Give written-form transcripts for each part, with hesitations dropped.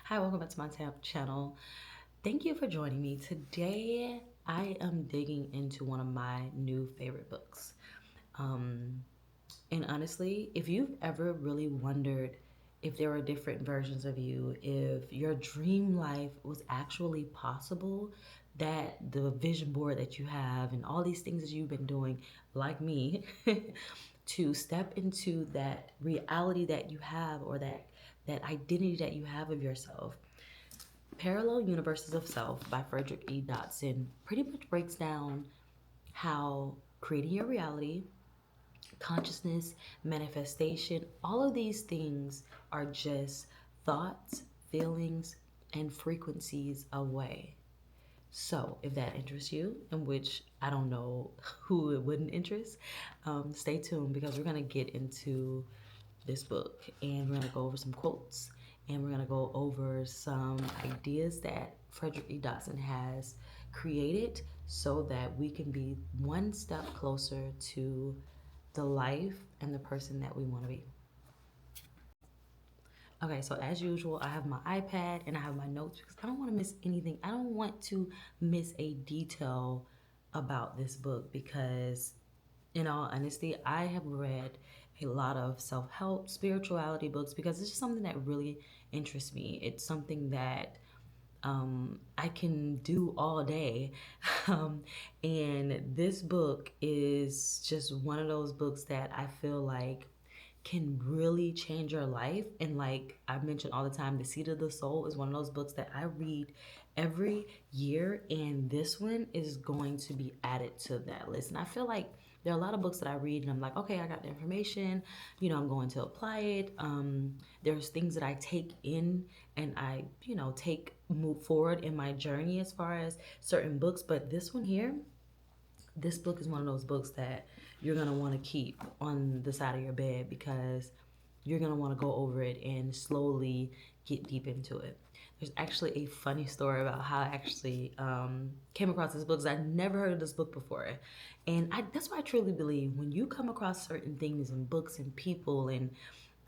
Hi, welcome back to my channel. Thank you for joining me. Today, I am digging into one of my new favorite books. Um, and honestly, if you've ever really wondered if there were different versions of you, if your dream life was actually possible, that the vision board that you have and all these things that you've been doing, like me, to step into that reality that you have or that identity that you have of yourself. Parallel Universes of Self by Frederick E. Dotson pretty much breaks down how creating your reality, consciousness, manifestation, all of these things are just thoughts, feelings, and frequencies away. So, if that interests you, in which I don't know who it wouldn't interest, stay tuned because we're going to get into this book and we're going to go over some quotes and we're going to go over some ideas that Frederick E. Dotson has created so that we can be one step closer to the life and the person that we want to be. Okay, so as usual, I have my iPad and I have my notes because I don't want to miss anything. I don't want to miss a detail about this book because, in all honesty, I have read a lot of self help, spirituality books because it's just something that really interests me. It's something that I can do all day. Um, and this book is just one of those books that I feel like can really change your life. And like I mentioned all the time, The Seed of the Soul is one of those books that I read every year. And this one is going to be added to that list. And I feel like there are a lot of books that I read and I'm like, okay, I got the information, I'm going to apply it. There's things that I take in and I, move forward in my journey as far as certain books. But this one here, this book is one of those books that you're going to want to keep on the side of your bed because you're going to want to go over it and slowly get deep into it. There's actually a funny story about how I actually came across this book because I'd never heard of this book before. And that's why I truly believe when you come across certain things and books and people and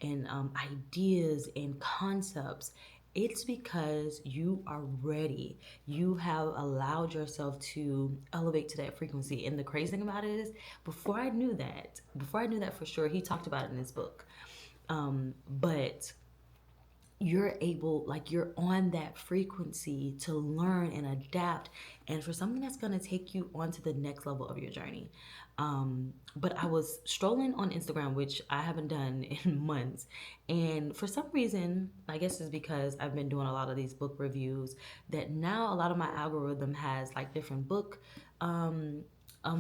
ideas and concepts, it's because you are ready. You have allowed yourself to elevate to that frequency. And the crazy thing about it is, before I knew that for sure, he talked about it in his book. But you're able, like, you're on that frequency to learn and adapt and for something that's going to take you on to the next level of your journey. But I was strolling on Instagram, which I haven't done in months, and for some reason, I guess it's because I've been doing a lot of these book reviews, that now a lot of my algorithm has like different book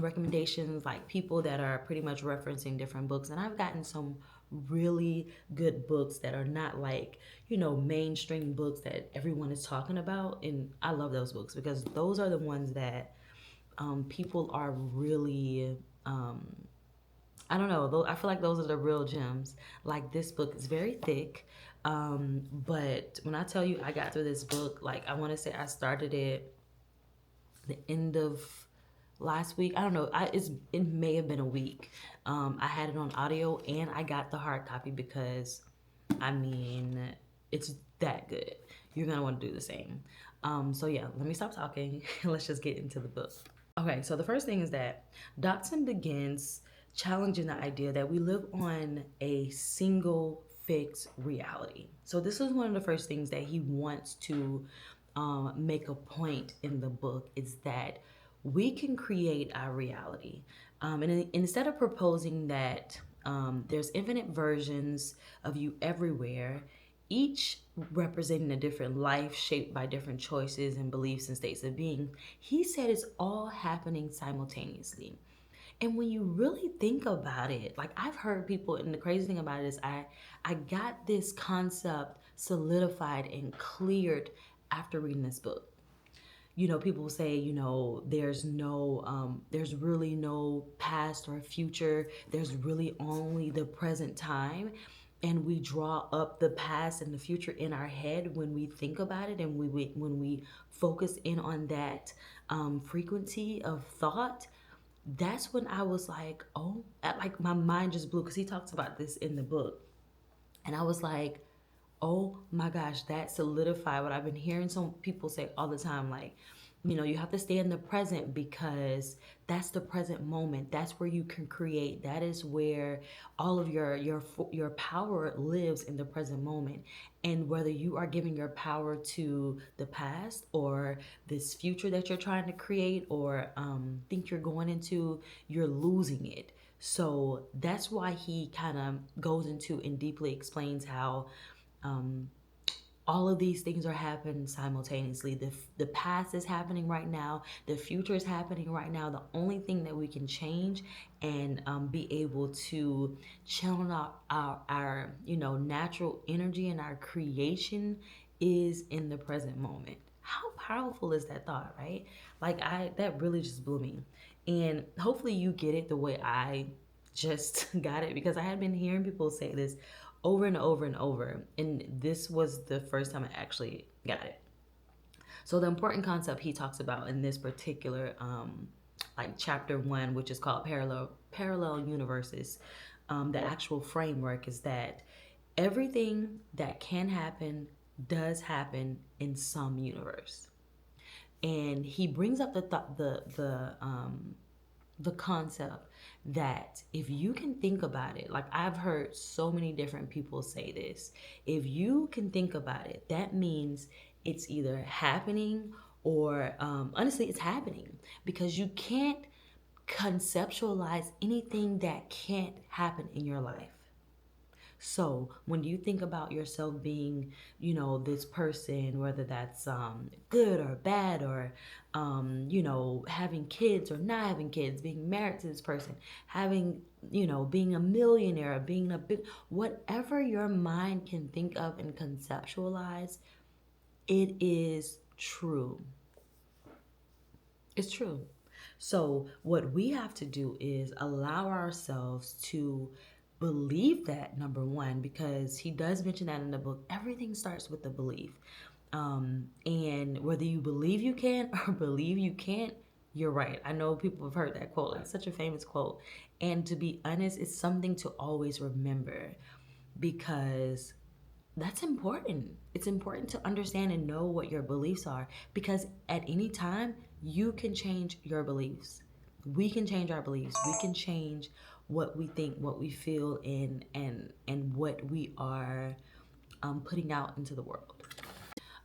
recommendations, like people that are pretty much referencing different books, and I've gotten some really good books that are not like, mainstream books that everyone is talking about. And I love those books because those are the ones that people are really, I don't know, I feel like those are the real gems. Like this book is very thick. But when I tell you I got through this book, like I want to say I started it the end of last week. I don't know. It may have been a week. I had it on audio and I got the hard copy because, I mean, it's that good. You're gonna want to do the same. So yeah, let me stop talking. Let's just get into the book. Okay, so the first thing is that Dotson begins challenging the idea that we live on a single fixed reality. So this is one of the first things that he wants to make a point in the book, is that we can create our reality. And instead of proposing that there's infinite versions of you everywhere, each representing a different life shaped by different choices and beliefs and states of being, he said it's all happening simultaneously. And when you really think about it, like I've heard people, and the crazy thing about it is I got this concept solidified and cleared after reading this book. People say, there's really no past or future. There's really only the present time. And we draw up the past and the future in our head when we think about it, and when we focus in on that frequency of thought. That's when I was like, like my mind just blew because he talks about this in the book. And I was like, Oh my gosh, that solidified what I've been hearing some people say all the time. Like, you have to stay in the present because that's the present moment. That's where you can create. That is where all of your power lives in the present moment. And whether you are giving your power to the past or this future that you're trying to create or think you're going into, you're losing it. So that's why he kind of goes into and deeply explains how um, all of these things are happening simultaneously. The past is happening right now. The future is happening right now. The only thing that we can change and be able to channel out our natural energy and our creation is in the present moment. How powerful is that thought, right? Like I that really just blew me. And hopefully you get it the way I just got it because I had been hearing people say this over and over and over. And this was the first time I actually got it. So the important concept he talks about in this particular like chapter one, which is called parallel universes, the actual framework is that everything that can happen does happen in some universe. And he brings up the concept that if you can think about it, like I've heard so many different people say this, if you can think about it, that means it's either happening or honestly, it's happening because you can't conceptualize anything that can't happen in your life. So when you think about yourself being, this person, whether that's good or bad, or having kids or not having kids, being married to this person, having, being a millionaire, or being a big, whatever your mind can think of and conceptualize, it is true. It's true. So, what we have to do is allow ourselves to believe that, number one, because he does mention that in the book. Everything starts with the belief. And whether you believe you can or believe you can't, you're right. I know people have heard that quote, like such a famous quote. And to be honest, it's something to always remember because that's important. It's important to understand and know what your beliefs are because at any time you can change your beliefs. We can change our beliefs. We can change what we think, what we feel, and what we are putting out into the world.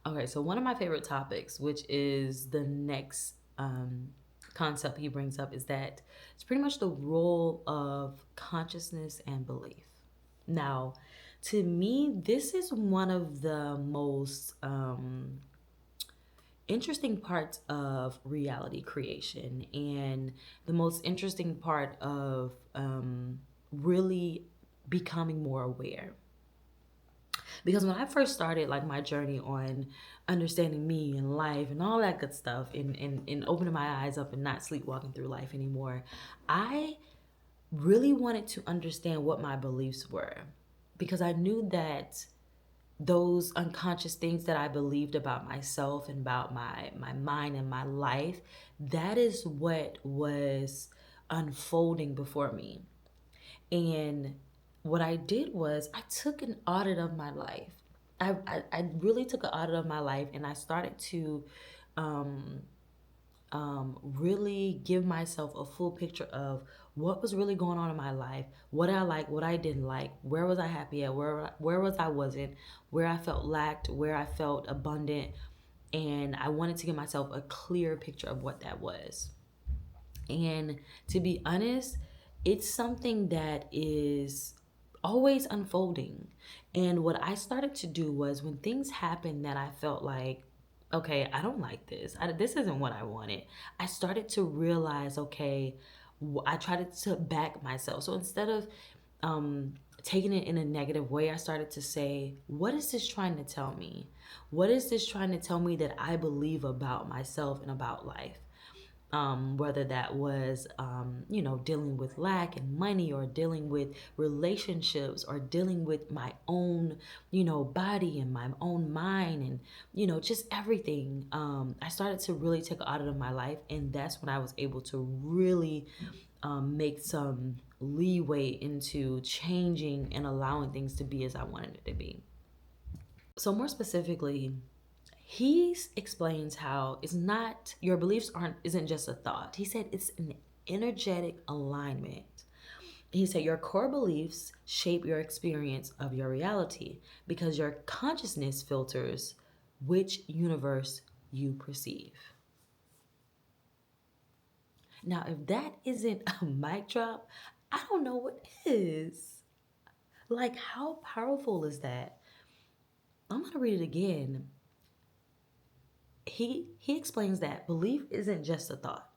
Okay, so one of my favorite topics, which is the next concept he brings up, is that it's pretty much the role of consciousness and belief. Now, to me, this is one of the most interesting parts of reality creation and the most interesting part of really becoming more aware. Because when I first started like my journey on understanding me and life and all that good stuff and opening my eyes up and not sleepwalking through life anymore, I really wanted to understand what my beliefs were because I knew that those unconscious things that I believed about myself and about my mind and my life, that is what was unfolding before me. And what I did was I took an audit of my life. I really took an audit of my life and I started to um, really give myself a full picture of what was really going on in my life, what I liked, what I didn't like, where was I happy at, where was I wasn't, where I felt lacked, where I felt abundant, and I wanted to give myself a clear picture of what that was. And to be honest, it's something that is always unfolding. And what I started to do was when things happened that I felt like, okay, I don't like this. This isn't what I wanted. I started to realize, okay, I tried to back myself. So instead of taking it in a negative way, I started to say, what is this trying to tell me? What is this trying to tell me that I believe about myself and about life? Whether that was, dealing with lack and money or dealing with relationships or dealing with my own, body and my own mind and, just everything. I started to really take an audit of my life. And that's when I was able to really make some leeway into changing and allowing things to be as I wanted it to be. So more specifically, he explains how it's not your beliefs aren't isn't just a thought. He said it's an energetic alignment. He said your core beliefs shape your experience of your reality because your consciousness filters which universe you perceive. Now, if that isn't a mic drop, I don't know what is. Like, how powerful is that? I'm going to read it again. He explains that belief isn't just a thought.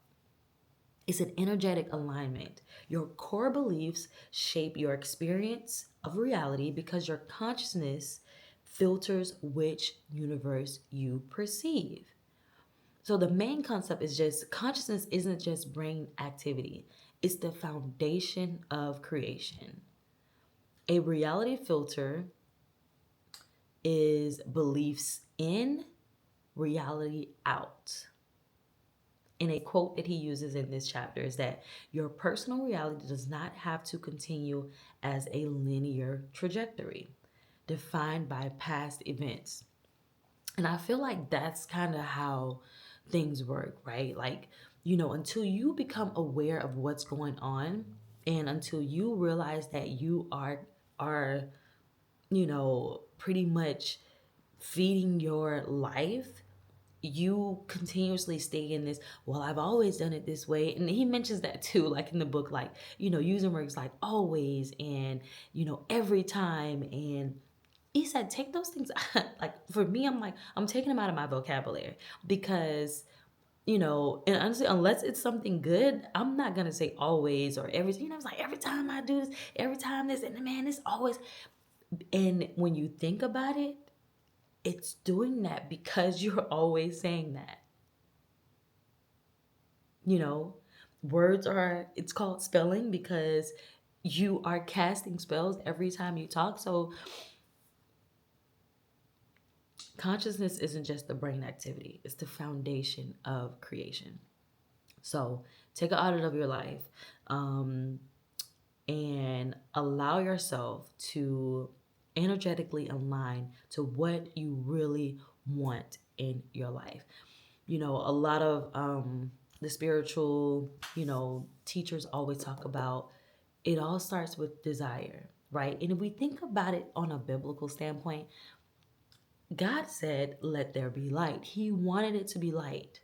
It's an energetic alignment. Your core beliefs shape your experience of reality because your consciousness filters which universe you perceive. So the main concept is just consciousness isn't just brain activity, it's the foundation of creation. A reality filter is beliefs in, reality out. And a quote that he uses in this chapter is that your personal reality does not have to continue as a linear trajectory defined by past events. And I feel like that's kind of how things work, right? Like, until you become aware of what's going on and until you realize that you are, pretty much feeding your life, you continuously stay in this, well, I've always done it this way. And he mentions that too, like in the book, like, using words like always and, every time. And he said, take those things, like for me, I'm like, I'm taking them out of my vocabulary because, and honestly, unless it's something good, I'm not going to say always or every, it's like every time I do this, every time this, and man, it's always, and when you think about it, it's doing that because you're always saying that. you know Words are, it's called spelling because you are casting spells every time you talk. So consciousness isn't just the brain activity, it's the foundation of creation. So take an audit of your life, um, and allow yourself to energetically align to what you really want in your life. A lot of the spiritual, teachers always talk about it all starts with desire, right? And if we think about it on a biblical standpoint, God said, "Let there be light." He wanted it to be light.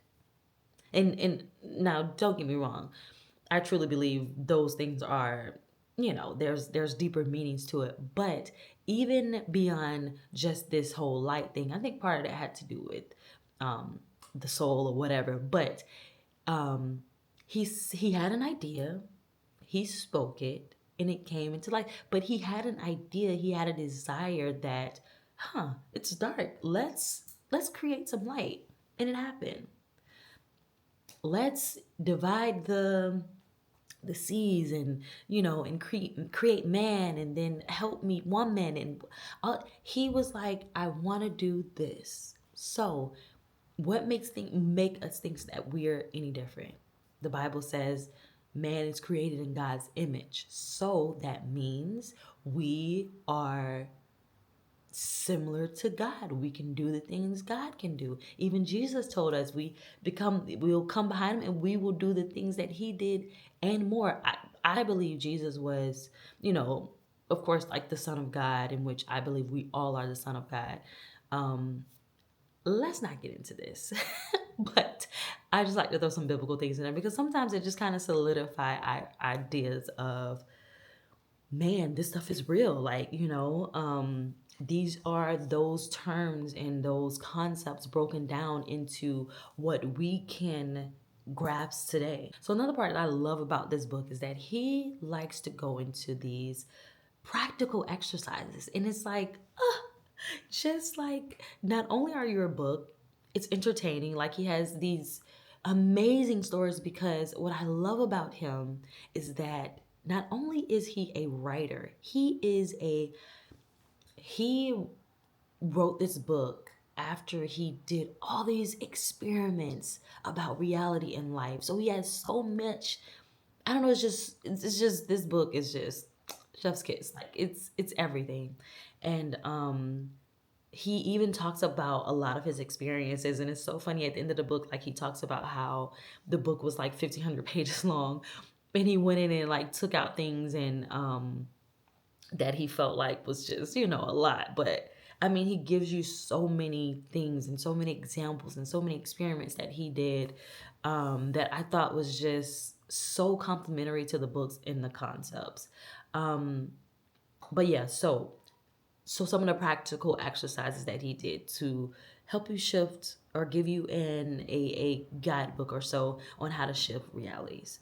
And now, don't get me wrong, I truly believe those things are, there's deeper meanings to it. But even beyond just this whole light thing, I think part of that had to do with um, the soul or whatever. But um, he had an idea, he spoke it, and it came into life. But he had an idea, he had a desire that, it's dark. Let's create some light, and it happened. Let's divide the seas and and create man and then help meet woman and he was like, I want to do this. So what make us think that we're any different? The Bible says man is created in God's image, so that means we are similar to God. We can do the things God can do. Even Jesus told us we'll come behind him and we will do the things that he did and more. I believe Jesus was, of course, like the Son of God, in which I believe we all are the Son of God. Um, let's not get into this. But I just like to throw some biblical things in there because sometimes it just kind of solidify ideas of, man, this stuff is real. Like, these are those terms and those concepts broken down into what we can grasp today. So another part that I love about this book is that he likes to go into these practical exercises. And it's like, just like, not only are you a book, it's entertaining. Like, he has these amazing stories because what I love about him is that not only is he a writer, he wrote this book after he did all these experiments about reality and life. So he has so much, I don't know, it's just this book is just chef's kiss. Like, it's everything. And he even talks about a lot of his experiences, and it's so funny at the end of the book, like he talks about how the book was like 1,500 pages long, and he went in and like took out things and that he felt like was just, a lot. But I mean, he gives you so many things and so many examples and so many experiments that he did, that I thought was just so complimentary to the books and the concepts. Um, but yeah, so some of the practical exercises that he did to help you shift or give you a guidebook or so on how to shift realities.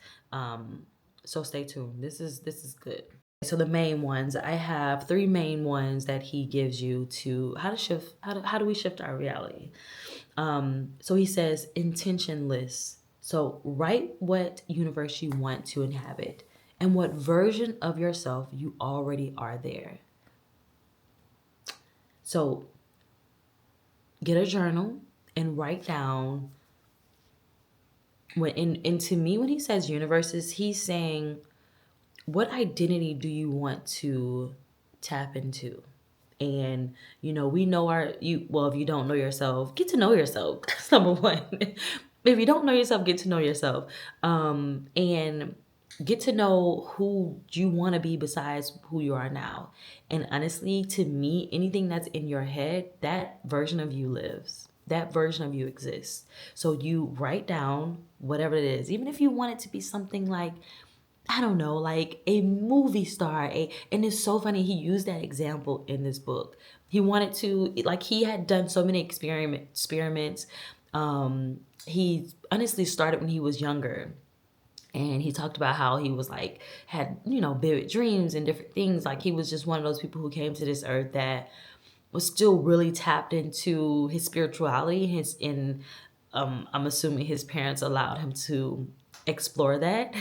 So stay tuned. This is good. So the main ones, I have three main ones that he gives you to how to shift, how do we shift our reality. So he says intentionless. So write what universe you want to inhabit and what version of yourself you already are there. So get a journal and write down when, and to me, when he says universes, he's saying, what identity do you want to tap into? And we know if you don't know yourself, get to know yourself. That's number one. If you don't know yourself, get to know yourself. And get to know who you want to be besides who you are now. And honestly, to me, anything that's in your head, that version of you lives. That version of you exists. So you write down whatever it is, even if you want it to be something like, I don't know, like a movie star. And it's so funny. He used that example in this book. He wanted to, like, he had done so many experiments. He honestly started when he was younger. And he talked about how he was like, had, vivid dreams and different things. Like, he was just one of those people who came to this earth that was still really tapped into his spirituality. I'm assuming his parents allowed him to explore that.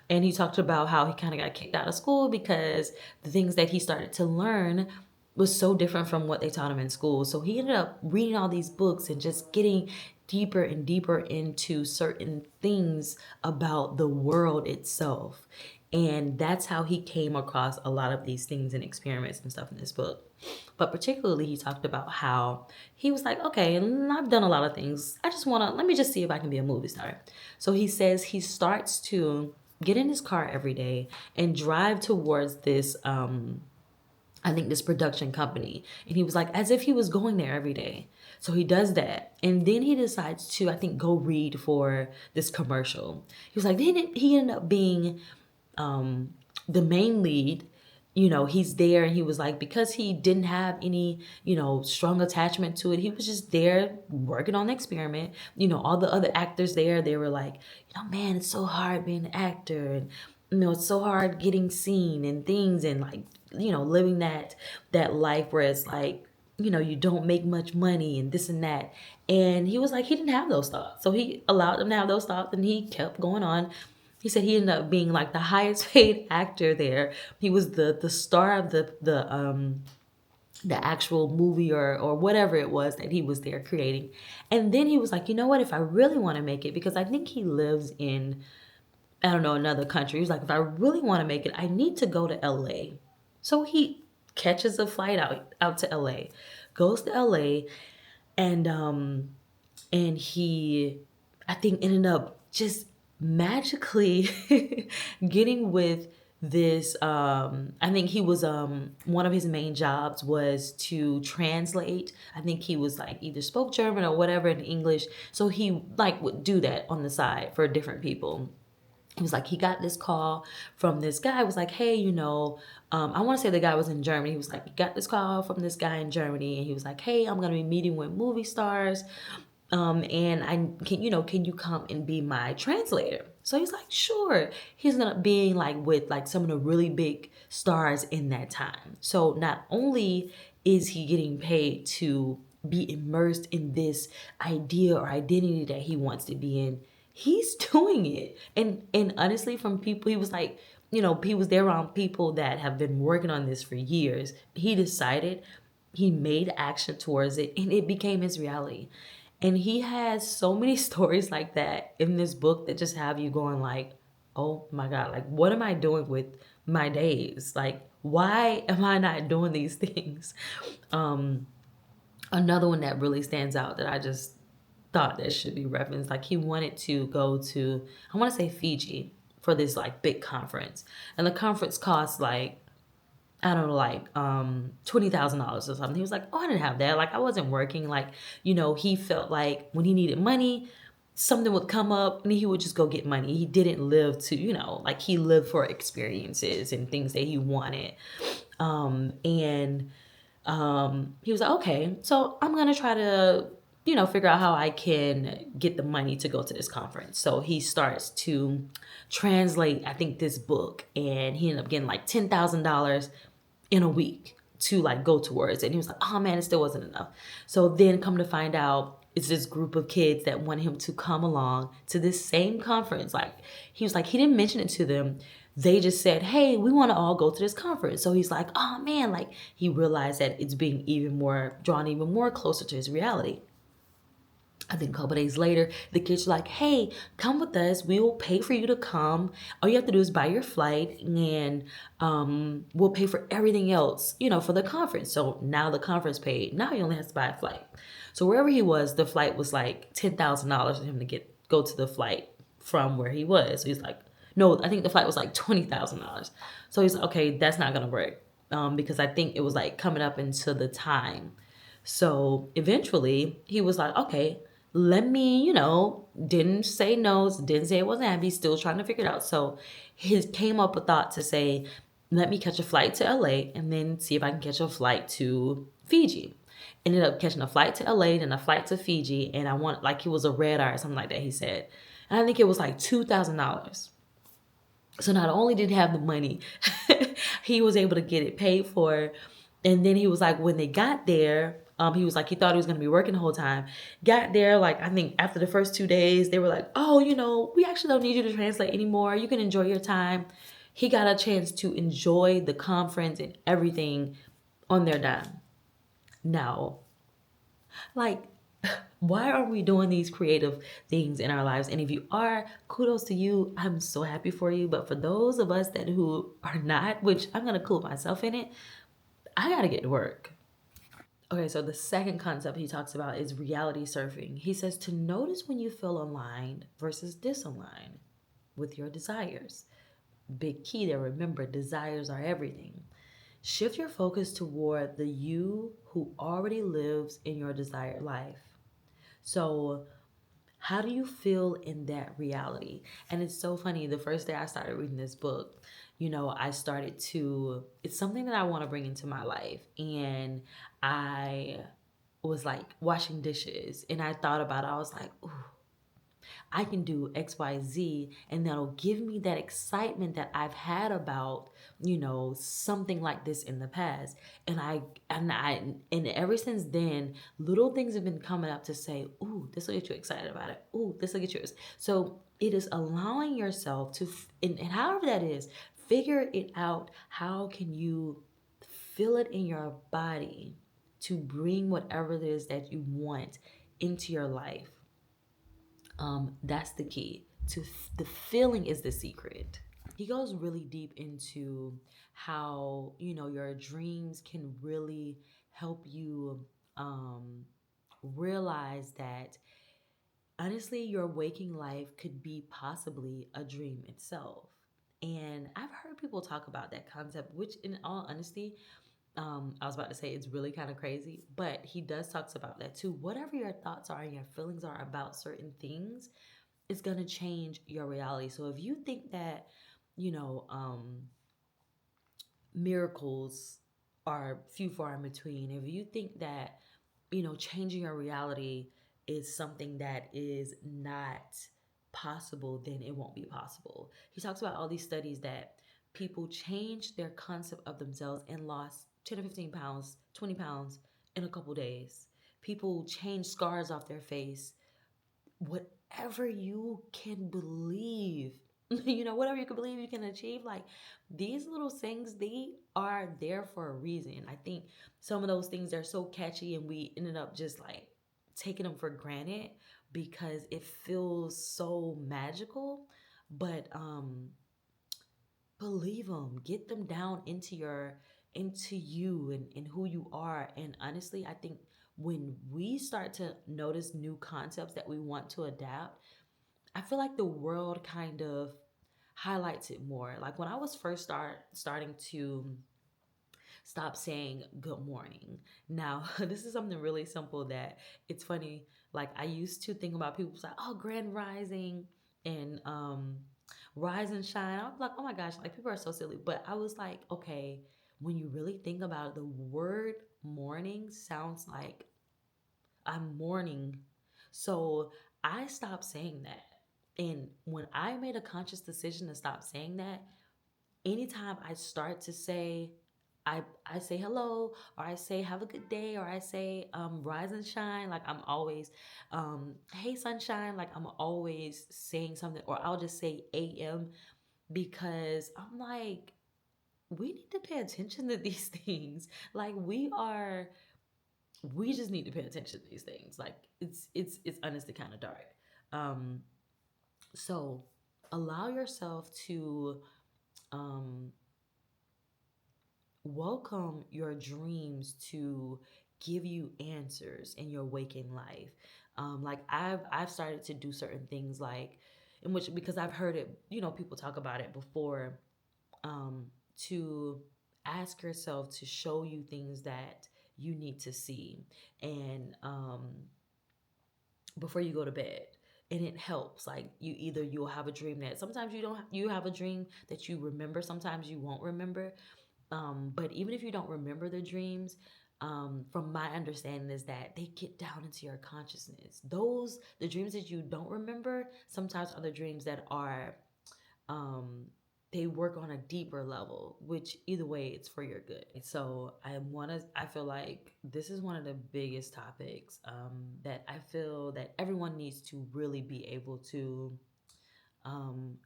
And he talked about how he kind of got kicked out of school because the things that he started to learn was so different from what they taught him in school. So he ended up reading all these books and just getting deeper and deeper into certain things about the world itself. And that's how he came across a lot of these things and experiments and stuff in this book. But particularly, he talked about how he was like, okay, I've done a lot of things. Let me just see if I can be a movie star. So he says he starts to get in his car every day and drive towards this, I think this production company. And he was like, as if he was going there every day. So he does that. And then he decides to, I think, go read for this commercial. He was like, then he ended up being the main lead. He's there, and he was like, because he didn't have any, strong attachment to it, he was just there working on the experiment. All the other actors there, they were like, man, it's so hard being an actor, and it's so hard getting seen and things, and like, living that life where it's like, you don't make much money and this and that. And he was like, he didn't have those thoughts. So he allowed them to have those thoughts, and he kept going on. He said he ended up being like the highest paid actor there. He was the star of the actual movie or whatever it was that he was there creating. And then he was like, you know what, if I really want to make it, because I think he lives in, I don't know, another country. He was like, if I really want to make it, I need to go to LA. So he catches a flight out to LA, goes to LA, and he, I think, ended up just magically getting with this, I think he was, one of his main jobs was to translate. I think he was like either spoke German or whatever in English, so he like would do that on the side for different people. He was like, he got this call from this guy. Was like, hey, I want to say the guy was in Germany. He was like, he got this call from this guy in Germany, and he was like, hey, I'm gonna be meeting with movie stars, and can you come and be my translator? So he's like, sure. He's gonna being like with like some of the really big stars in that time. So not only is he getting paid to be immersed in this idea or identity that he wants to be in, he's doing it. And honestly, from people, he was like, he was there around people that have been working on this for years. He decided, he made action towards it, and it became his reality. And he has so many stories like that in this book that just have you going like, oh my God, like what am I doing with my days? Like, why am I not doing these things? Another one that really stands out that I just thought that should be referenced, like he wanted to go to, I want to say Fiji for this like big conference, and the conference cost like, I don't know, like $20,000 or something. He was like, "Oh, I didn't have that. Like I wasn't working." Like, he felt like when he needed money, something would come up and he would just go get money. He didn't live to, like he lived for experiences and things that he wanted. And he was like, "Okay, so I'm gonna try to, figure out how I can get the money to go to this conference." So he starts to translate, I think, this book, and he ended up getting like $10,000 in a week to like go towards it. And he was like, "Oh man, it still wasn't enough." So then come to find out, it's this group of kids that want him to come along to this same conference. Like he was like, he didn't mention it to them. They just said, "Hey, we want to all go to this conference." So he's like, "Oh man," like he realized that it's being even more drawn even more closer to his reality. I think a couple days later, the kids were like, "Hey, come with us. We will pay for you to come. All you have to do is buy your flight, and we'll pay for everything else, for the conference." So now the conference paid. Now he only has to buy a flight. So wherever he was, the flight was like $10,000 for him to go to the flight from where he was. So he's like, no, I think the flight was like $20,000. So he's like, okay, that's not gonna work, because I think it was like coming up into the time. So eventually he was like, okay, let me, didn't say no, didn't say it wasn't happy, still trying to figure it out. So he came up with thought to say, let me catch a flight to LA and then see if I can catch a flight to Fiji. Ended up catching a flight to LA, then a flight to Fiji, and I want, like, it was a red eye or something like that, he said. And I think it was like $2,000. So not only did he have the money, he was able to get it paid for. And then he was like, when they got there, he was like, he thought he was going to be working the whole time. Got there, like, I think after the first 2 days, they were like, "Oh, we actually don't need you to translate anymore. You can enjoy your time." He got a chance to enjoy the conference and everything on their dime. Now, like, why are we doing these creative things in our lives? And if you are, kudos to you. I'm so happy for you. But for those of us that who are not, which I'm gonna include myself in it, I gotta get to work. Okay, so the second concept he talks about is reality surfing. He says to notice when you feel aligned versus disaligned with your desires. Big key there, remember, desires are everything. Shift your focus toward the you who already lives in your desired life. So, how do you feel in that reality? And it's so funny. The first day I started reading this book, I started to, it's something that I want to bring into my life. And I was like washing dishes and I thought about it. I was like, ooh, I can do XYZ, and that'll give me that excitement that I've had about, something like this in the past. And ever since then, little things have been coming up to say, "Ooh, this will get you excited about it. Ooh, this will get you." So it is allowing yourself to, and however that is, figure it out. How can you feel it in your body to bring whatever it is that you want into your life? That's the key. The feeling is the secret. He goes really deep into how your dreams can really help you realize that honestly your waking life could be possibly a dream itself. And I've heard people talk about that concept, which in all honesty, I was about to say it's really kind of crazy, but he does talks about that too. Whatever your thoughts are and your feelings are about certain things, it's gonna change your reality. So if you think that, you know, um, miracles are few far in between, if you think that, changing your reality is something that is not possible, then it won't be possible. He talks about all these studies that people change their concept of themselves and lost 10 or 15 pounds, 20 pounds in a couple days. People change scars off their face, whatever you can believe. Whatever you can believe you can achieve, like these little things, they are there for a reason. I think some of those things are so catchy and we ended up just like taking them for granted because it feels so magical. But believe them, get them down into you and who you are. And honestly, I think when we start to notice new concepts that we want to adapt, I feel like the world kind of highlights it more. Like when I was first starting to stop saying good morning. Now, this is something really simple that it's funny. Like I used to think about people like, oh, grand rising and rise and shine. I was like, oh my gosh, like people are so silly. But I was like, okay, when you really think about it, the word morning sounds like I'm mourning. So I stopped saying that. And when I made a conscious decision to stop saying that, anytime I start to say, I say hello, or I say have a good day, or I say rise and shine, like I'm always hey sunshine, like I'm always saying something, or I'll just say AM because I'm like, we need to pay attention to these things. Like we just need to pay attention to these things. Like it's honestly kind of dark. Um, so allow yourself to um welcome your dreams to give you answers in your waking life. Like I've started to do certain things like in which because I've heard it, people talk about it before, to ask yourself to show you things that you need to see and before you go to bed. And it helps. Like you'll have a dream that sometimes you have a dream that you remember, sometimes you won't remember. But even if you don't remember the dreams, from my understanding is that they get down into your consciousness. The dreams that you don't remember, sometimes are the dreams that are, um, they work on a deeper level, which either way, it's for your good. So I feel like this is one of the biggest topics, that I feel that everyone needs to really be able to,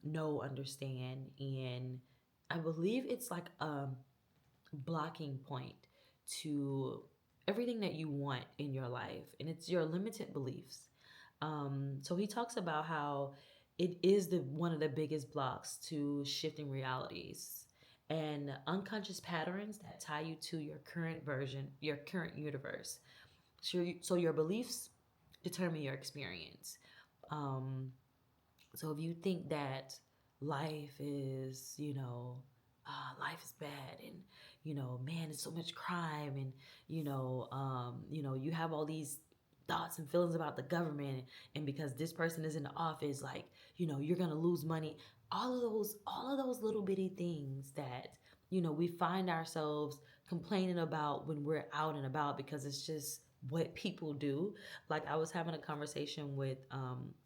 know, understand, and I believe it's like blocking point to everything that you want in your life, and it's your limited beliefs. So he talks about how it is the one of the biggest blocks to shifting realities and unconscious patterns that tie you to your current version, your current universe. So your beliefs determine your experience. Um, so if you think that life is, life is bad, and man, it's so much crime, and you have all these thoughts and feelings about the government, and because this person is in the office, like you're gonna lose money. All of those little bitty things that we find ourselves complaining about when we're out and about because it's just what people do. Like I was having a conversation with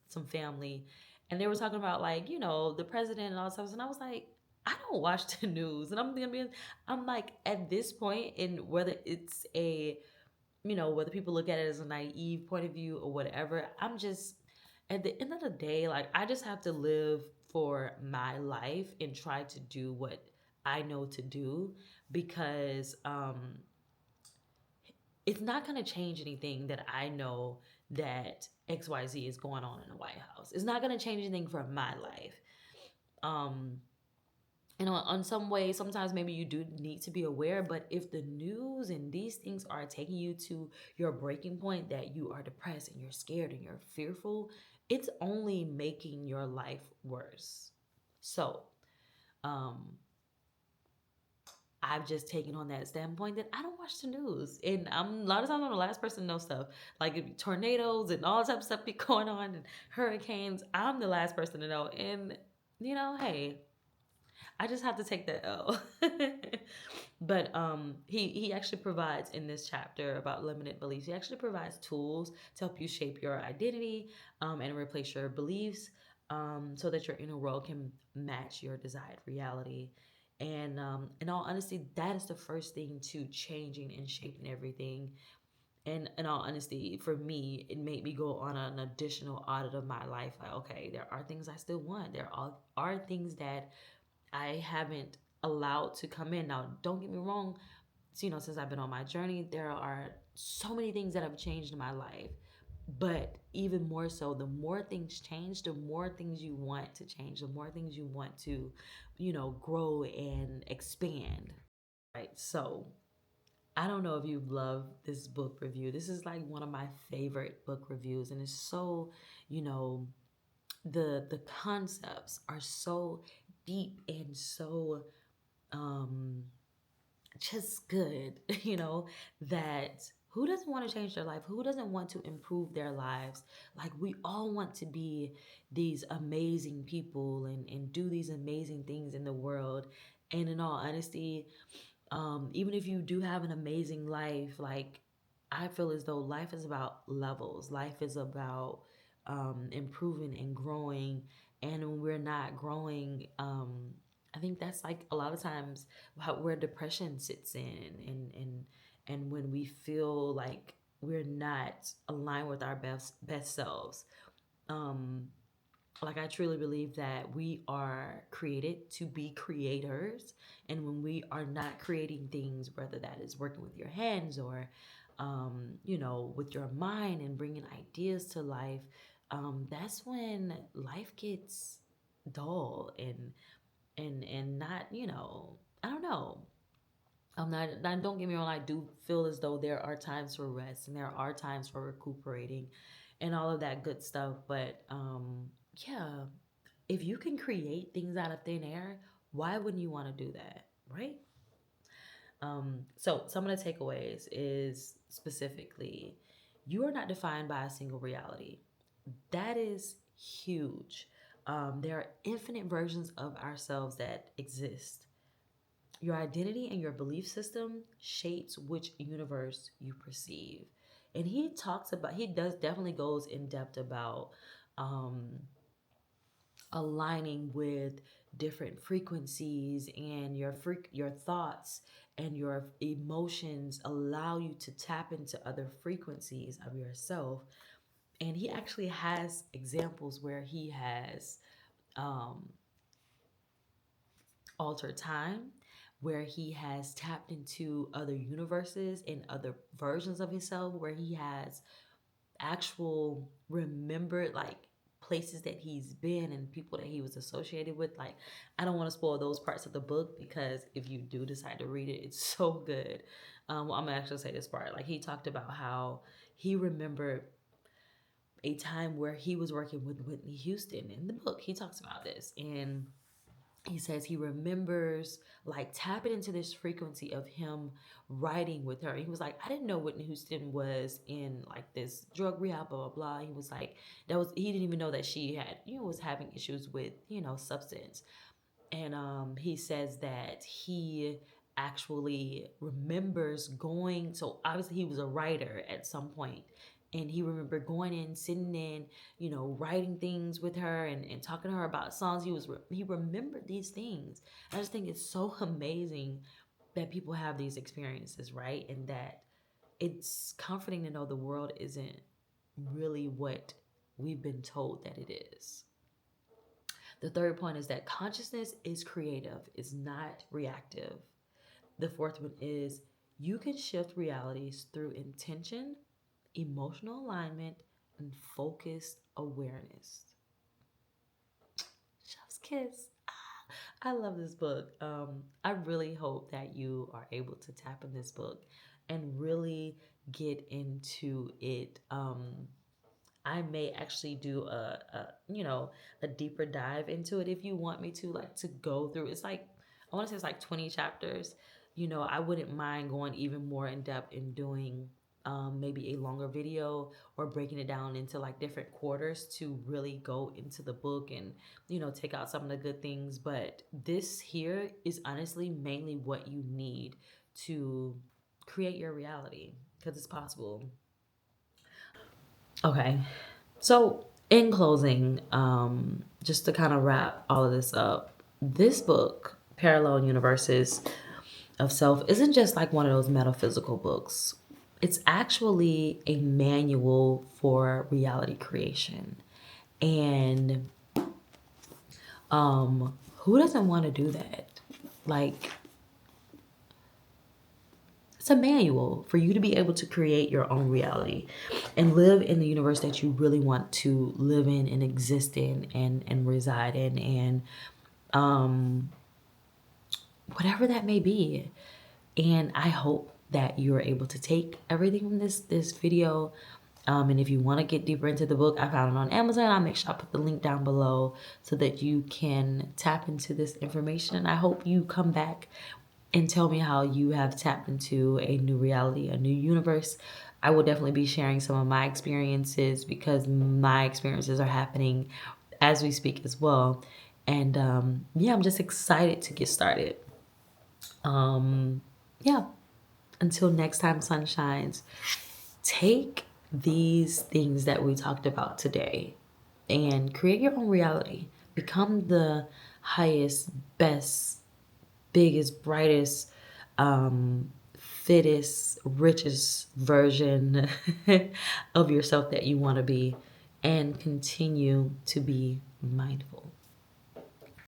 some family, and they were talking about like the president and all this stuff, and I was like, I don't watch the news, and I'm like at this point, in whether it's a whether people look at it as a naive point of view or whatever, I'm just at the end of the day, like I just have to live for my life and try to do what I know to do because it's not going to change anything that I know that XYZ is going on in the White House. It's not going to change anything for my life. Um, on some way, sometimes maybe you do need to be aware, but if the news and these things are taking you to your breaking point that you are depressed and you're scared and you're fearful, it's only making your life worse. So, um, I've just taken on that standpoint that I don't watch the news. And I'm a lot of times I'm the last person to know stuff. Like tornadoes and all type of stuff be going on and hurricanes. I'm the last person to know. And hey, I just have to take that L. But he actually provides in this chapter about limited beliefs. He actually provides tools to help you shape your identity, and replace your beliefs, so that your inner world can match your desired reality. And in all honesty, that is the first thing to changing and shaping everything. And in all honesty, for me, it made me go on an additional audit of my life. Like, okay, there are things I still want. Are things that I haven't allowed to come in. Now, don't get me wrong, since I've been on my journey, there are so many things that have changed in my life. But even more so, the more things change, the more things you want to change, the more things you want to, grow and expand. Right. So I don't know if you love this book review. This is like one of my favorite book reviews, and it's so, you know, the concepts are so deep and so um just good, that who doesn't want to change their life? Who doesn't want to improve their lives? Like we all want to be these amazing people and do these amazing things in the world. And in all honesty, even if you do have an amazing life, like I feel as though life is about levels. Life is about improving and growing. And when we're not growing, I think that's like a lot of times where depression sits in, and when we feel like we're not aligned with our best selves. Um, like I truly believe that we are created to be creators, and when we are not creating things, whether that is working with your hands or with your mind and bringing ideas to life, that's when life gets dull and not, I don't know. Don't get me wrong, I do feel as though there are times for rest and there are times for recuperating and all of that good stuff. But yeah, if you can create things out of thin air, why wouldn't you want to do that? Right? So some of the takeaways is specifically, you are not defined by a single reality. That is huge. There are infinite versions of ourselves that exist. Your identity and your belief system shapes which universe you perceive. And he does definitely goes in depth about um, aligning with different frequencies, and your thoughts and your emotions allow you to tap into other frequencies of yourself. And he actually has examples where he has um, altered time, where he has tapped into other universes and other versions of himself, where he has actual remembered like places that he's been and people that he was associated with. Like, I don't want to spoil those parts of the book, because if you do decide to read it, it's so good. Well, I'm gonna actually say this part. Like, he talked about how he remembered a time where he was working with Whitney Houston. In the book, he talks about this, and he says he remembers like tapping into this frequency of him writing with her. He was like, I didn't know Whitney Houston was in like this drug rehab, blah blah blah. He was like, he didn't even know that she had, was having issues with, substance. And he says that he actually remembers going. So obviously he was a writer at some point, and he remembered going in, sitting in, writing things with her and talking to her about songs. He remembered these things. I just think it's so amazing that people have these experiences, right? And that it's comforting to know the world isn't really what we've been told that it is. The third point is that consciousness is creative, it's not reactive. The fourth one is, you can shift realities through intention, emotional alignment, and focused awareness. Chef's kiss. I love this book. I really hope that you are able to tap in this book and really get into it. I may actually do a deeper dive into it if you want me to, like, to go through. It's like, I want to say it's like 20 chapters. I wouldn't mind going even more in depth and doing maybe a longer video, or breaking it down into like different quarters to really go into the book and take out some of the good things. But this here is honestly mainly what you need to create your reality, because it's possible. Okay. So, in closing, just to kind of wrap all of this up, this book, Parallel Universes of Self, isn't just like one of those metaphysical books. It's actually a manual for reality creation. And who doesn't want to do that? Like, it's a manual for you to be able to create your own reality and live in the universe that you really want to live in and exist in and reside in, and whatever that may be. And I hope that you're able to take everything from this video. And if you want to get deeper into the book, I found it on Amazon. I'll make sure I put the link down below so that you can tap into this information. And I hope you come back and tell me how you have tapped into a new reality, a new universe. I will definitely be sharing some of my experiences because my experiences are happening as we speak as well. And yeah, I'm just excited to get started. Yeah, until next time, sunshines, take these things that we talked about today and create your own reality. Become the highest, best, biggest, brightest, um, fittest, richest version of yourself that you want to be, and continue to be mindful.